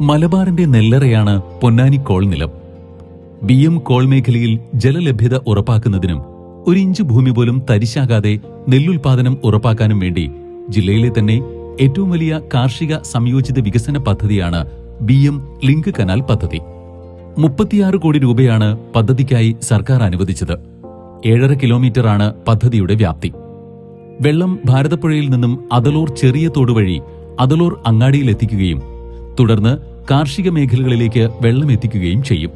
മലബാറിന്റെ നെല്ലറയാണ് പൊന്നാനി കോൾ നിലം. BM call മേഖലയിൽ ജലലഭ്യത ഉറപ്പാക്കുന്നതിനും 1 ഇഞ്ച് ഭൂമി പോലും തരിശാകാതെ നെല്ലുൽപാദനം ഉറപ്പാക്കാനും വേണ്ടി ജില്ലയിലെ തന്നെ ഏറ്റവും വലിയ കാർഷിക സംയോജിത വികസന പദ്ധതിയാണ് BM ലിങ്ക് കനാൽ പദ്ധതി. 36 കോടി രൂപയാണ് പദ്ധതിക്കായി സർക്കാർ അനുവദിച്ചത്. 7.5 കിലോമീറ്ററാണ് പദ്ധതിയുടെ വ്യാപ്തി. വെള്ളം ഭാരതപ്പുഴയിൽ നിന്നും അതലോർ ചെറിയ തോട് വഴി അതലോർ അങ്ങാടിയിലെത്തിക്കുകയും തുടർന്ന് കാർഷിക മേഖലകളിലേക്ക് വെള്ളം എത്തിക്കുകയും ചെയ്യും.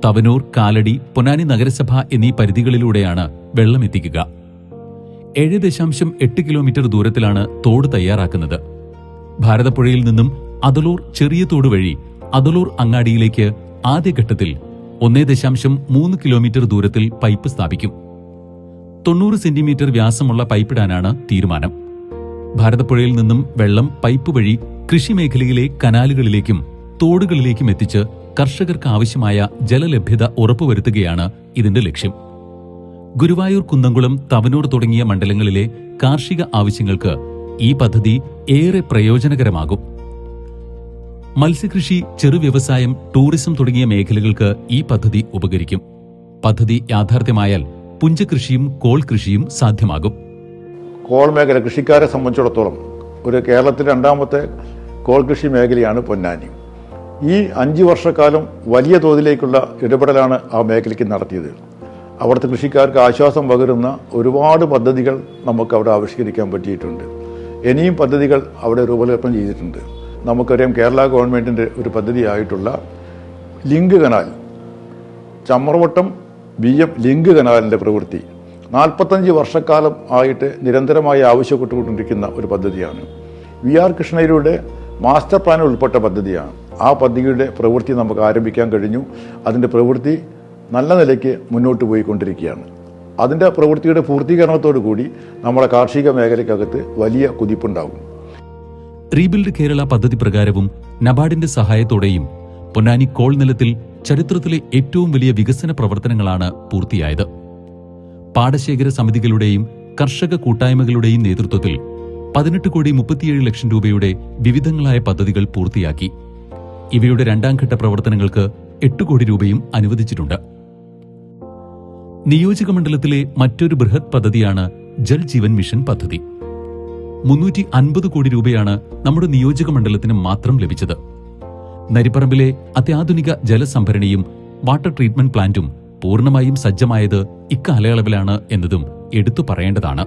തവനൂർ, കാലടി, പൊന്നാനി നഗരസഭ എന്നീ പരിധികളിലൂടെയാണ് വെള്ളം എത്തിക്കുക. 7.8 കിലോമീറ്റർ ദൂരത്തിലാണ് തോട് തയ്യാറാക്കുന്നത്. ഭാരതപ്പുഴയിൽ നിന്നും അതലോർ ചെറിയ തോട് വഴി അതലോർ അങ്ങാടിയിലേക്ക് ആദ്യഘട്ടത്തിൽ 1.3 കിലോമീറ്റർ ദൂരത്തിൽ പൈപ്പ് സ്ഥാപിക്കും. 90 സെന്റിമീറ്റർ വ്യാസമുള്ള പൈപ്പിടാനാണ് തീരുമാനം. ഭാരതപ്പുഴയിൽ നിന്നും വെള്ളം പൈപ്പ് വഴി കൃഷിമേഖലയിലെ കനാലുകളിലേക്കും തോടുകളിലേക്കും എത്തിച്ച് കർഷകർക്ക് ആവശ്യമായ ജലലഭ്യത ഉറപ്പുവരുത്തുകയാണ് ഇതിന്റെ ലക്ഷ്യം. ഗുരുവായൂർ, കുന്നംകുളം, തവനൂർ തുടങ്ങിയ മണ്ഡലങ്ങളിലെ കാർഷിക ആവശ്യങ്ങൾക്ക് ഈ പദ്ധതി ഏറെ പ്രയോജനകരമാകും. മത്സ്യകൃഷി, ചെറുവ്യവസായം, ടൂറിസം തുടങ്ങിയ മേഖലകൾക്ക് ഈ പദ്ധതി ഉപകരിക്കും. പദ്ധതി യാഥാർത്ഥ്യമായാൽ പുഞ്ചകൃഷിയും കോൾ കൃഷിയും സാധ്യമാകും. കോൾ മേഖല കൃഷിക്കാരെ സംബന്ധിച്ചിടത്തോളം ഒരു കേരളത്തിലെ 2ാമത്തെ കോൾ കൃഷി മേഖലയാണ് പൊന്നാനി. ഈ 5 വർഷക്കാലം വലിയ തോതിലേക്കുള്ള ഇടപെടലാണ് ആ മേഖലയ്ക്ക് നടത്തിയത്. അവിടുത്തെ കൃഷിക്കാർക്ക് ആശ്വാസം പകരുന്ന ഒരുപാട് പദ്ധതികൾ നമുക്ക് അവിടെ ആവിഷ്കരിക്കാൻ പറ്റിയിട്ടുണ്ട്. ഇനിയും പദ്ധതികൾ അവിടെ രൂപകൽപ്പന ചെയ്തിട്ടുണ്ട്. നമുക്കറിയാം, കേരള ഗവൺമെൻറ്റിൻ്റെ ഒരു പദ്ധതിയായിട്ടുള്ള link canal, Chamravattam BM link കനാലിൻ്റെ പ്രവൃത്തി 45 വർഷക്കാലം ആയിട്ട് നിരന്തരമായി ആവശ്യപ്പെട്ടുകൊണ്ടിരിക്കുന്ന ഒരു പദ്ധതിയാണ്. VR കൃഷ്ണയിലൂടെ മാസ്റ്റർ പ്ലാനിൽ ഉൾപ്പെട്ട പദ്ധതിയാണ്. ആ പദ്ധതിയുടെ പ്രവൃത്തി നമുക്ക് ആരംഭിക്കാൻ കഴിഞ്ഞു. അതിൻ്റെ പ്രവൃത്തി നല്ല നിലയ്ക്ക് മുന്നോട്ട് പോയിക്കൊണ്ടിരിക്കുകയാണ്. അതിൻ്റെ പ്രവൃത്തിയുടെ പൂർത്തീകരണത്തോടു കൂടി നമ്മുടെ കാർഷിക മേഖലയ്ക്കകത്ത് വലിയ കുതിപ്പുണ്ടാകും. റീബിൽഡ് കേരള പദ്ധതി പ്രകാരവും നബാർഡിന്റെ സഹായത്തോടെയും പൊന്നാനി കോൾ നിലത്തിൽ ചരിത്രത്തിലെ ഏറ്റവും വലിയ വികസന പ്രവർത്തനങ്ങളാണ് പൂർത്തിയായത്. പാടശേഖര സമിതികളുടെയും കർഷക കൂട്ടായ്മകളുടെയും നേതൃത്വത്തിൽ 18 കോടി 37 ലക്ഷം രൂപയുടെ വിവിധങ്ങളായ പദ്ധതികൾ പൂർത്തിയാക്കി. ഇവയുടെ 2ാം ഘട്ട പ്രവർത്തനങ്ങൾക്ക് 8 കോടി രൂപയും അനുവദിച്ചിട്ടുണ്ട്. നിയോജക മണ്ഡലത്തിലെ മറ്റൊരു ബൃഹത് പദ്ധതിയാണ് ജൽ ജീവൻ മിഷൻ പദ്ധതി. 350 കോടി രൂപയാണ് നമ്മുടെ നിയോജക മണ്ഡലത്തിന് മാത്രം ലഭിച്ചത്. നരിപ്പറമ്പിലെ അത്യാധുനിക ജലസംഭരണിയും വാട്ടർ ട്രീറ്റ്മെന്റ് പ്ലാന്റും പൂർണ്ണമായും സജ്ജമായത് ഇക്കാലയളവിലാണ് എന്നതും എടുത്തു പറയേണ്ടതാണ്.